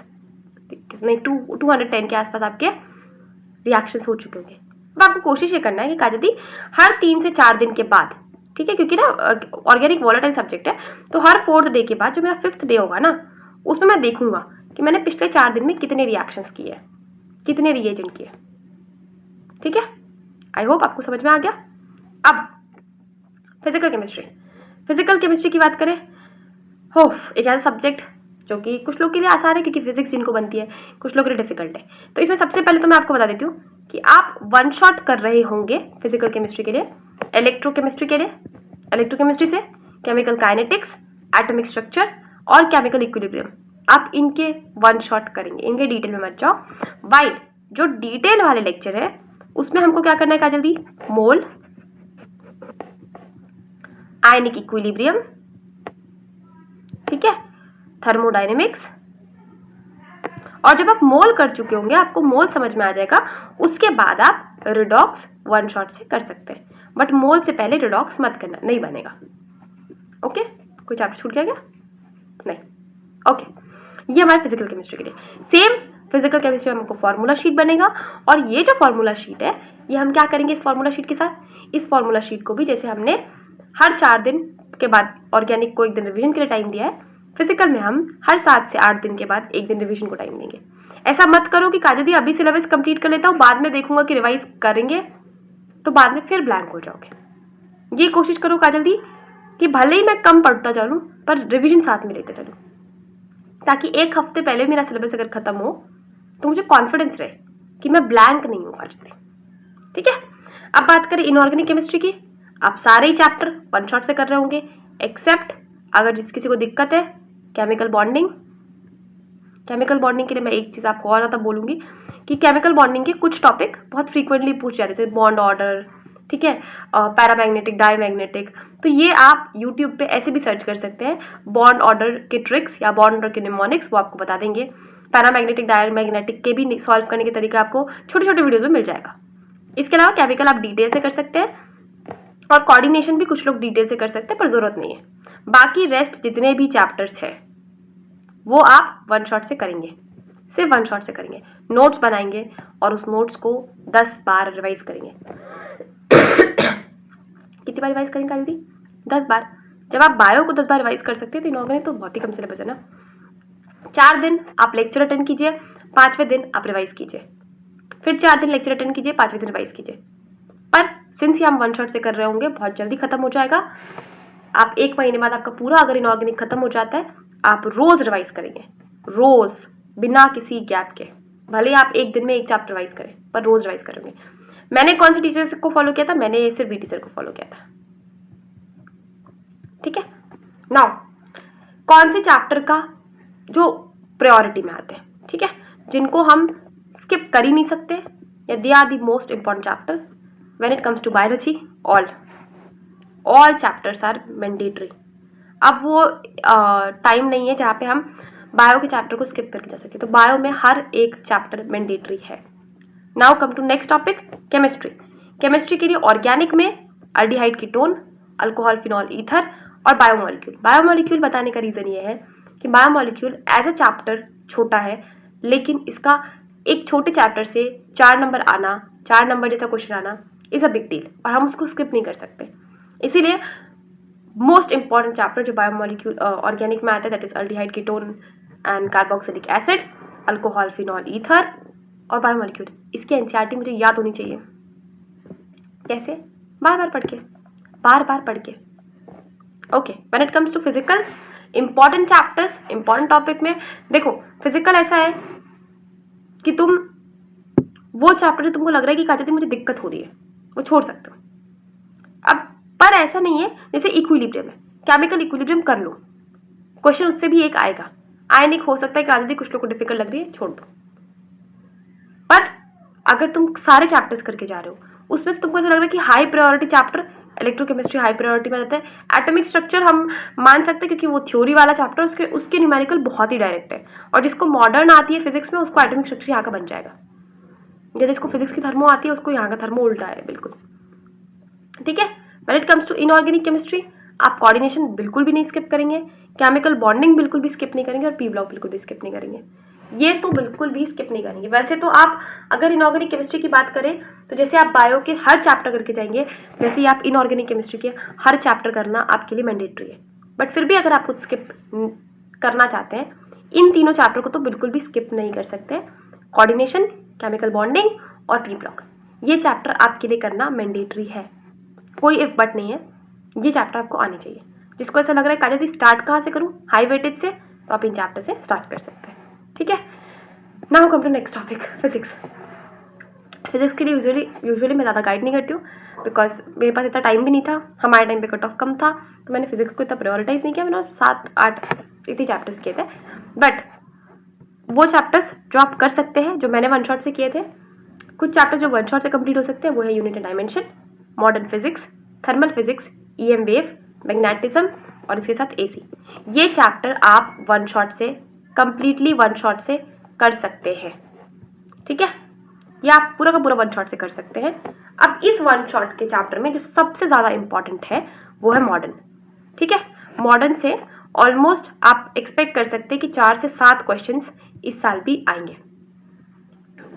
S1: नहीं 210 के आसपास आपके रिएक्शंस हो चुके होंगे। अब आपको कोशिश ये करना है कि काजल दी हर 3 से 4 दिन के बाद, ठीक है, क्योंकि ना ऑर्गेनिक वॉलेटाइल सब्जेक्ट है, तो हर 4th डे के बाद जो मेरा 5th डे होगा ना, उसमें मैं देखूंगा कि मैंने पिछले 4 दिन में कितने रिएक्शंस किए, कितने रिएजेंट किए। ठीक है, आई होप आपको समझ में आ गया। अब फिजिकल केमिस्ट्री, फिजिकल केमिस्ट्री की बात करें, हो एक ऐसा सब्जेक्ट जो कि कुछ लोग के लिए आसान है क्योंकि फिजिक्स जिनको बनती है, कुछ लोग के लिए डिफिकल्ट है। तो इसमें सबसे पहले तो मैं आपको बता देती हूँ कि आप 1 शॉट कर रहे होंगे फिजिकल केमिस्ट्री के लिए, इलेक्ट्रोकेमिस्ट्री के लिए, इलेक्ट्रोकेमिस्ट्री से केमिकल काइनेटिक्स, एटॉमिक स्ट्रक्चर और केमिकल इक्विलिब्रियम, आप इनके 1 शॉट करेंगे, इनके डिटेल में मत जाओ। वाइल जो डिटेल वाले लेक्चर है उसमें हमको क्या करना है काजल दी? मोल, आयनिक इक्विलिब्रियम, ठीक है, थर्मोडायनेमिक्स, और जब आप मोल कर चुके होंगे, आपको मोल समझ में आ जाएगा, उसके बाद आप रिडॉक्स 1 शॉट से कर सकते हैं, बट मोल से पहले रिडॉक्स मत करना, नहीं बनेगा। ओके, कोई चैप्टर छूट गया क्या? नहीं। ओके, ये हमारे फिजिकल केमिस्ट्री के लिए। सेम फिजिकल केमिस्ट्री में हमको फार्मूला शीट बनेगा, और ये जो फार्मूला शीट है ये हम क्या करेंगे इस फार्मूला शीट के साथ? इस फार्मूला शीट को भी जैसे हमने हर 4 दिन के बाद ऑर्गेनिक को 1 दिन रिवीजन के लिए टाइम दिया है, फिजिकल में हम हर 7 से 8 दिन के बाद 1 दिन रिवीजन को टाइम देंगे। ऐसा मत करो कि काजल दी अभी सिलेबस कंप्लीट कर लेता हूँ, बाद में देखूंगा कि रिवाइज करेंगे, तो बाद में फिर ब्लैंक हो जाओगे। ये कोशिश करो काजल दी कि भले ही मैं कम पढ़ता चलूँ पर रिवीजन साथ में लेते चलूँ, ताकि 1 हफ्ते पहले मेरा सिलेबस अगर खत्म हो तो मुझे कॉन्फिडेंस रहे कि मैं ब्लैंक नहीं हूँ काजल दी। ठीक है, अब बात करें इनऑर्गेनिक केमिस्ट्री की। आप सारे ही चैप्टर 1 शॉट से कर रहे होंगे, एक्सेप्ट अगर जिस किसी को दिक्कत है केमिकल बॉन्डिंग। केमिकल बॉन्डिंग के लिए मैं एक चीज़ आपको और ज़्यादा बोलूँगी कि केमिकल बॉन्डिंग के कुछ टॉपिक बहुत फ्रीक्वेंटली पूछ जाते हैं, जैसे बॉन्ड ऑर्डर, ठीक है, पैरामैग्नेटिक, डायमैग्नेटिक, तो ये आप यूट्यूब पे ऐसे भी सर्च कर सकते हैं, बॉन्ड ऑर्डर के ट्रिक्स या बॉन्ड ऑर्डर के निमोनिक्स, वो आपको बता देंगे। पैरामैग्नेटिक, डायमैग्नेटिक के भी सॉल्व करने के तरीका आपको छोटे छोटे वीडियोज़ में मिल जाएगा। इसके अलावा केमिकल आप डिटेल से कर सकते हैं, और कोऑर्डिनेशन भी कुछ लोग डिटेल से कर सकते हैं, पर ज़रूरत नहीं है। बाकी रेस्ट जितने भी चैप्टर्स हैं वो आप 1 शॉट से करेंगे, सिर्फ 1 शॉट से करेंगे, नोट्स बनाएंगे और उस नोट्स को 10 बार रिवाइज करेंगे। कितनी बार रिवाइज करेंगे काजल दी? 10 बार। जब आप बायो को 10 बार रिवाइज कर सकते हैं तो इनऑर्गेनिक तो बहुत ही कम सिलेबस है ना। 4 दिन आप लेक्चर अटेंड कीजिए, 5वें दिन आप रिवाइज कीजिए, फिर 4 दिन लेक्चर अटेंड कीजिए, 5वें दिन रिवाइज कीजिए। पर सिंस ये हम 1 शॉट से कर रहे होंगे, बहुत जल्दी खत्म हो जाएगा। आप 1 महीने बाद आपका पूरा अगर इनऑर्गेनिक खत्म हो जाता है, आप रोज रिवाइज करेंगे, रोज, बिना किसी गैप के। भले ही आप एक दिन में एक चैप्टर वाइज करें, पर रोज रिवाइज करेंगे। मैंने कौन से टीचर को फॉलो किया था? मैंने सिर्फ बी टीचर को फॉलो किया था। ठीक है। नाउ कौन से चैप्टर का जो प्रायोरिटी में आते हैं, ठीक है, जिनको हम स्किप कर ही नहीं सकते, या they are the most important chapter when it comes to biology. All chapters are mandatory. अब वो टाइम नहीं है जहाँ पे हम बायो के चैप्टर को स्किप करके जा सके, तो बायो में हर एक चैप्टर मैंडेटरी है। Now come to next topic, chemistry. Chemistry के लिए ऑर्गेनिक में aldehyde ketone, alcohol, phenol, ether और बायोमोलिक्यूल। बायोमोलिक्यूल बताने का रीजन ये है कि बायोमोलिक्यूल एज अ चैप्टर छोटा है, लेकिन इसका एक छोटे चैप्टर से 4 नंबर आना, 4 नंबर जैसा क्वेश्चन आना इज अ बिग डील, और हम उसको स्किप नहीं कर सकते। इसीलिए मोस्ट इंपॉर्टेंट चैप्टर जो बायोमोलिक्यूल ऑर्गेनिक में आता है that is aldehyde ketone and carboxylic acid, alcohol, phenol, ether और बायोमोलिक्यूल। इसकी एनसीईआरटी मुझे याद होनी चाहिए। कैसे? बार बार पढ़ के। Okay, when it comes to physical, important chapters, important topic में देखो, फिजिकल ऐसा है कि तुम वो चैप्टर जो तुमको लग रहा है कि काजल दी मुझे दिक्कत हो रही है, वो छोड़ सकते हो। अब पर ऐसा नहीं है जैसे इक्विलिब्रियम है, केमिकल इक्विलिब्रियम कर लो, क्वेश्चन उससे भी एक आएगा। आयनिक हो सकता है कि काजल दी कुछ लोग को डिफिकल्ट लग रही है, छोड़ दो। बट अगर तुम सारे चैप्टर्स करके जा रहे हो, उसमें से तुमको ऐसा लग रहा है कि high priority chapter electrochemistry high priority में जाता है। एटॉमिक स्ट्रक्चर हम मान सकते हैं क्योंकि वो थ्योरी वाला चैप्टर, उसके न्यूमेरिकल बहुत ही डायरेक्ट है, और जिसको मॉडर्न आती है फिजिक्स में उसको एटॉमिक स्ट्रक्चर यहाँ का बन जाएगा, या जिसको फिजिक्स की थर्मो आती है उसको यहाँ का थर्मो उल्टा है बिल्कुल। ठीक है। When it comes to inorganic chemistry, आप कोऑर्डिनेशन बिल्कुल भी नहीं स्किप करेंगे, केमिकल बॉन्डिंग बिल्कुल भी स्किप नहीं करेंगे, और पी ब्लॉक बिल्कुल भी स्किप नहीं करेंगे। ये तो बिल्कुल भी स्किप नहीं करेंगे। वैसे तो आप अगर इनऑर्गेनिक केमिस्ट्री की बात करें तो जैसे आप बायो के हर चैप्टर करके जाएंगे, वैसे ही आप इनऑर्गेनिक केमिस्ट्री के हर चैप्टर करना आपके लिए मैंडेटरी है। बट फिर भी अगर आप कुछ स्किप करना चाहते हैं, इन तीनों चैप्टर को तो बिल्कुल भी स्किप नहीं कर सकते। कोऑर्डिनेशन, केमिकल बॉन्डिंग और पी ब्लॉक, ये चैप्टर आपके लिए करना मैंडेटरी है, कोई इफ बट नहीं है। ये चैप्टर आपको आने चाहिए। जिसको ऐसा लग रहा है काजल दी स्टार्ट कहाँ से करूँ, हाई वेटेज से, तो आप इन चैप्टर से स्टार्ट कर सकते हैं। ठीक है। Now come to next topic, physics. Physics के लिए यूजुअली मैं ज़्यादा गाइड नहीं करती हूँ, बिकॉज मेरे पास इतना टाइम भी नहीं था, हमारे टाइम पे कट ऑफ कम था, तो मैंने फिजिक्स को इतना प्रायोरिटाइज नहीं किया। मैंने 7-8 इतने चैप्टर्स किए थे। बट वो चैप्टर्स जो आप कर सकते हैं, जो मैंने वन शॉट से किए थे, कुछ चैप्टर्स जो वन शॉट से कंप्लीट हो सकते हैं, वो है unit and dimension, modern physics, thermal physics, EM wave, magnetism और इसके साथ AC। ये चैप्टर आप वन शॉट से, कंप्लीटली वन शॉट से कर सकते हैं। ठीक है, ये आप पूरा का पूरा वन शॉट से कर सकते हैं। अब इस वन शॉट के चैप्टर में जो सबसे ज़्यादा इंपॉर्टेंट है वो है मॉडर्न। ठीक है, मॉडर्न से ऑलमोस्ट आप एक्सपेक्ट कर सकते हैं कि 4 से 7 क्वेश्चंस इस साल भी आएंगे,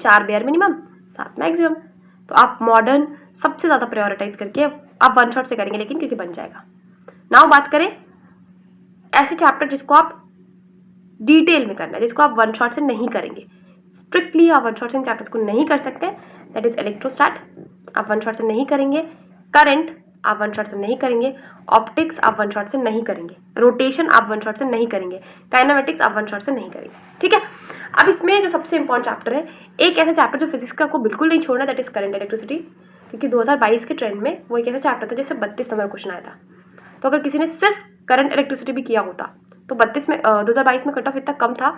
S1: 4 बेयर मिनिमम, 7 मैक्सिमम। तो आप मॉडर्न सबसे ज़्यादा प्रायोरिटाइज करके आप वन शॉट से करेंगे, लेकिन क्योंकि बन जाएगा। नाउ बात करें ऐसे चैप्टर जिसको आप डिटेल में करना है, जिसको आप वन शॉट से नहीं करेंगे, स्ट्रिक्टली आप वन शॉट से इन चैप्टर्स को नहीं कर सकते। दैट इज इलेक्ट्रोस्टैट, आप वन शॉट से नहीं करेंगे। करंट आप वन शॉट से नहीं करेंगे। ऑप्टिक्स आप वन शॉट से नहीं करेंगे। रोटेशन आप वन शॉट से नहीं करेंगे। काइनेमेटिक्स आप वन शॉट से नहीं करेंगे। ठीक है। अब इसमें जो सबसे इंपॉर्टेंट चैप्टर है, एक ऐसा चैप्टर जो फिजिक्स का को बिल्कुल नहीं छोड़ना, दैट इज करंट इलेक्ट्रिसिटी, क्योंकि 2022 के ट्रेंड में वो एक ऐसा चैप्टर था जिससे 32 नंबर क्वेश्चन आया था। तो अगर किसी ने सिर्फ करंट इलेक्ट्रिसिटी भी किया होता तो 2022 में कट ऑफ इतना कम था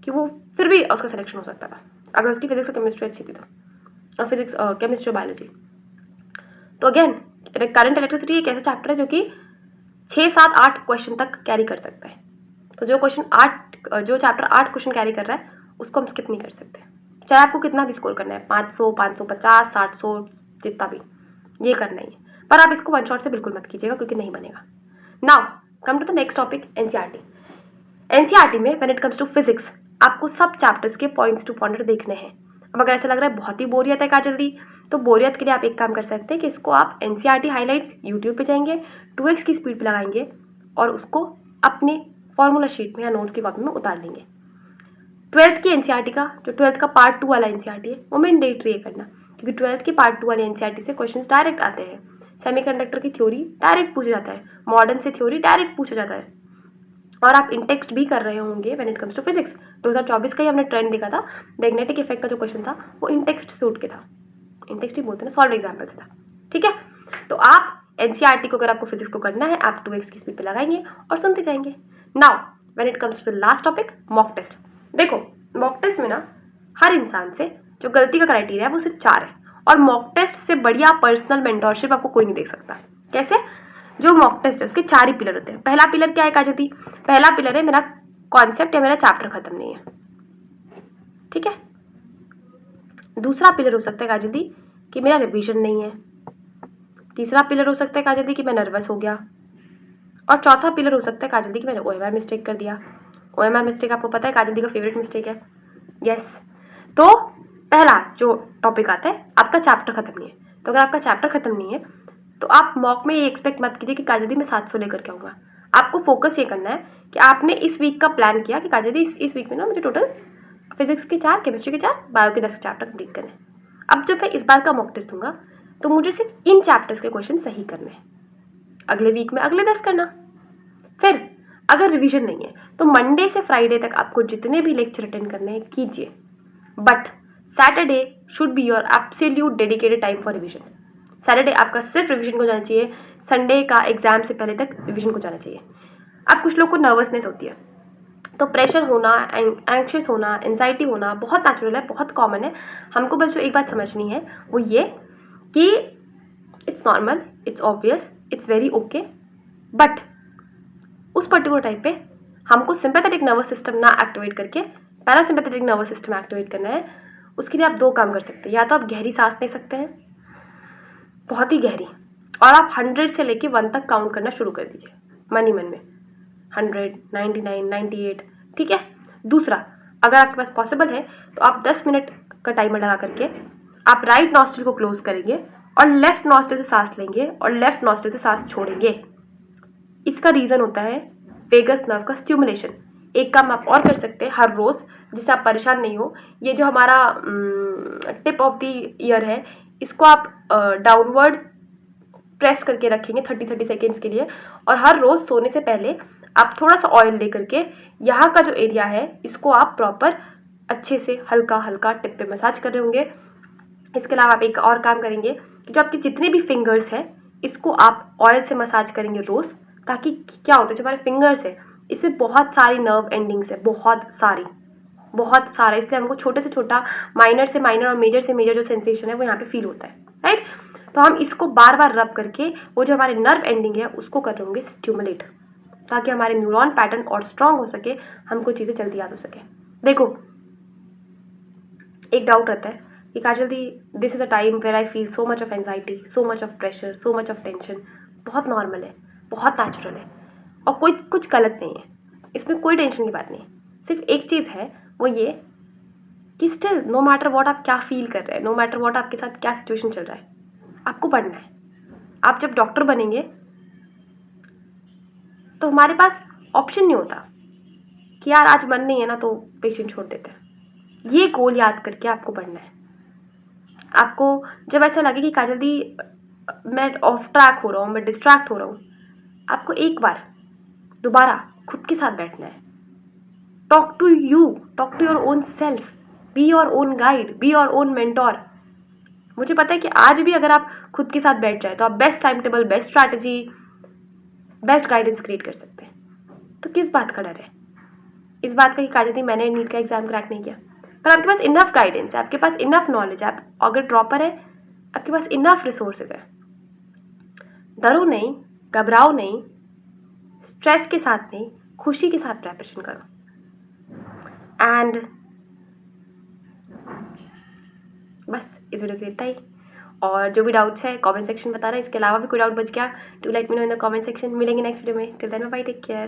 S1: कि वो फिर भी उसका सिलेक्शन हो सकता था, अगर उसकी फिजिक्स और केमिस्ट्री अच्छी थी तो, और फिजिक्स केमिस्ट्री और बायोलॉजी। तो अगेन करंट इलेक्ट्रिसिटी एक ऐसा चैप्टर है जो कि 6, 7, 8 क्वेश्चन तक कैरी कर सकता है। तो जो चैप्टर 8 क्वेश्चन कैरी कर रहा है उसको हम स्किप नहीं कर सकते, चाहे आपको कितना भी स्कोर करना है, 500, 550, 700, जितना भी, ये करना ही है। पर आप इसको वन शॉट से बिल्कुल मत कीजिएगा क्योंकि नहीं बनेगा। Now come to the next topic, NCERT. NCERT में when it comes to physics आपको सब चैप्टर्स के पॉइंट्स टू पॉइंटर देखने हैं। अब अगर ऐसा लग रहा है बहुत ही बोरियत है काजल दी, तो बोरियत के लिए आप एक काम कर सकते हैं कि इसको आप एनसीईआरटी हाइलाइट्स यूट्यूब पे जाएंगे, 2x की स्पीड पे लगाएंगे और उसको अपने फॉर्मूला शीट में या नोट्स की कॉपी में उतार लेंगे। 12th की एनसीईआरटी का जो 12th का पार्ट 2 वाला एनसीईआरटी है वो मैंडेटरी है करना, क्योंकि 12th की पार्ट 2 वाले एनसीईआरटी से क्वेश्चन डायरेक्ट आते हैं। सेमीकंडक्टर की थ्योरी डायरेक्ट पूछा जाता है, मॉडर्न से थ्योरी डायरेक्ट पूछा जाता है, और आप इन टेक्स्ट भी कर रहे होंगे when it comes to physics. 2024 का ही हमने ट्रेंड देखा था, मैग्नेटिक इफेक्ट का जो क्वेश्चन था वो इन टेक्स्ट सूट के था, इन टेक्स्ट ही बोलते हैं ना, सॉल्व एग्जाम्पल से था। ठीक है, तो आप एनसीईआरटी को अगर आपको फिजिक्स को करना है आप 2x की स्पीड पे लगाएंगे और सुनते जाएंगे। Now when it comes to the last topic, mock test. देखो मॉक टेस्ट में ना हर इंसान से जो गलती का क्राइटेरिया है वो सिर्फ 4 है, और मॉक टेस्ट से बढ़िया पर्सनल मेंटोरशिप आपको कोई नहीं देख सकता। कैसे? जो मॉक टेस्ट है उसके 4 ही पिलर होते हैं। पहला पिलर क्या है काजल दी? पहला पिलर है मेरा कॉन्सेप्ट या मेरा चैप्टर खत्म नहीं है। ठीक है, दूसरा पिलर हो सकता है काजल दी कि मेरा रिवीजन नहीं है। तीसरा पिलर हो सकता है काजल दी कि मैं नर्वस हो गया। और चौथा पिलर हो सकता है काजल दी कि मैंने ओएमआर मिस्टेक कर दिया। ओएमआर मिस्टेक आपको पता है काजल दी का फेवरेट मिस्टेक है। यस, तो पहला जो टॉपिक आता है आपका चैप्टर खत्म नहीं है। तो अगर आपका चैप्टर खत्म नहीं है तो आप मॉक में ये एक्सपेक्ट मत कीजिए कि काजल दी मैं 700 लेकर के आऊँगा। आपको फोकस ये करना है कि आपने इस वीक का प्लान किया कि काजल दी इस वीक में ना मुझे टोटल फिजिक्स के 4, केमिस्ट्री के 4, बायो के 10 चैप्टर कंप्लीट करने। अब जब मैं इस बार का मॉक टेस्ट दूंगा तो मुझे सिर्फ इन चैप्टर्स के क्वेश्चन सही करने हैं, अगले वीक में अगले 10 करना। फिर अगर रिवीजन नहीं है तो मंडे से फ्राइडे तक आपको जितने भी लेक्चर अटेंड करने हैं कीजिए, but Saturday should be your absolute dedicated time for revision. Saturday आपका सिर्फ रिवीजन को जाना चाहिए, संडे का एग्जाम से पहले तक रिवीजन को जाना चाहिए। अब कुछ लोग को नर्वसनेस होती है, तो प्रेशर होना, एंग्शियस होना, एंजाइटी होना बहुत नेचुरल है, बहुत कॉमन है। हमको बस जो एक बात समझनी है वो ये कि it's normal, it's obvious, it's very okay, but उस पर्टिकुलर टाइम पे हमको सिंपैथेटिक नर्वस सिस्टम ना एक्टिवेट करके पैरासिम्पैथेटिक नर्वस सिस्टम एक्टिवेट करना है। उसके लिए आप 2 काम कर सकते हैं, या तो आप गहरी सांस ले सकते हैं, बहुत ही गहरी, और आप 100 से लेके 1 तक काउंट करना शुरू कर दीजिए मन ही मन में, 100, 99, 98। ठीक है, दूसरा अगर आपके पास पॉसिबल है तो आप 10 मिनट का टाइमर लगा करके आप राइट नॉस्ट्रिल को क्लोज करेंगे और लेफ्ट नॉस्ट्रिल से सांस लेंगे और लेफ्ट नॉस्ट्रिल से सांस छोड़ेंगे। इसका रीज़न होता है वेगस नर्व का स्टिमुलेशन। एक काम आप और कर सकते हैं हर रोज़, जिससे आप परेशान नहीं हो। ये जो हमारा टिप ऑफ द ईयर है इसको आप डाउनवर्ड प्रेस करके रखेंगे 30-30 सेकेंड्स के लिए, और हर रोज़ सोने से पहले आप थोड़ा सा ऑयल ले करके यहाँ का जो एरिया है इसको आप प्रॉपर अच्छे से हल्का हल्का टिप पे मसाज कर रहे होंगे। इसके अलावा आप एक और काम करेंगे कि जो आपके जितने भी फिंगर्स हैं इसको आप ऑयल से मसाज करेंगे रोज़, ताकि क्या होता है जो हमारे फिंगर्स है इसमें बहुत सारी नर्व एंडिंग्स है, बहुत सारा, इसलिए हमको छोटे से छोटा, माइनर से माइनर और मेजर से मेजर जो सेंसेशन है वो यहाँ पे फील होता है, राइट। तो हम इसको बार बार रब करके वो जो हमारे नर्व एंडिंग है उसको कर होंगे स्टिमुलेट, ताकि हमारे न्यूरॉन पैटर्न और स्ट्रांग हो सके, हमको चीज़ें जल्दी याद हो सके। देखो एक डाउट रहता है कि Kajal di this is a time where I feel so much of anxiety, so much of pressure, so much of tension. बहुत नॉर्मल है, बहुत नेचुरल है, और कोई कुछ गलत नहीं है, इसमें कोई टेंशन की बात नहीं। सिर्फ एक चीज़ है वो ये कि स्टिल नो मैटर वॉट आप क्या फील कर रहे हैं, नो मैटर वॉट आपके साथ क्या सिचुएशन चल रहा है, आपको पढ़ना है। आप जब डॉक्टर बनेंगे तो हमारे पास ऑप्शन नहीं होता कि यार आज मन नहीं है ना तो पेशेंट छोड़ देते हैं। ये गोल याद करके आपको पढ़ना है। आपको जब ऐसा लगे कि काजल दी मैं ऑफ ट्रैक हो रहा हूँ, मैं डिस्ट्रैक्ट हो रहा हूँ, आपको एक बार दोबारा खुद के साथ बैठना है। Talk to your own self, be your own guide, be your own mentor. मुझे पता है कि आज भी अगर आप खुद के साथ बैठ जाए तो आप best time table, best strategy, best guidance create कर सकते हैं। तो किस बात का डर है? इस बात का कि काजल दी मैंने नीट का एग्जाम क्रैक नहीं किया, पर आपके पास इनफ गाइडेंस है, आपके पास इनफ नॉलेज है, आप अगर ड्रॉपर है आपके पास इनफ रिसोर्सेज है। डरो नहीं, घबराओ नहीं, स्ट्रेस के साथ नहीं, खुशी के साथ प्रिपरेशन करो। एंड बस इस वीडियो के लिए इतना ही, और जो भी डाउट्स है कमेंट सेक्शन बताना। इसके अलावा भी कोई डाउट बच गया to let me know in the comment section. मिलेंगे नेक्स्ट वीडियो में, till then bye, take care.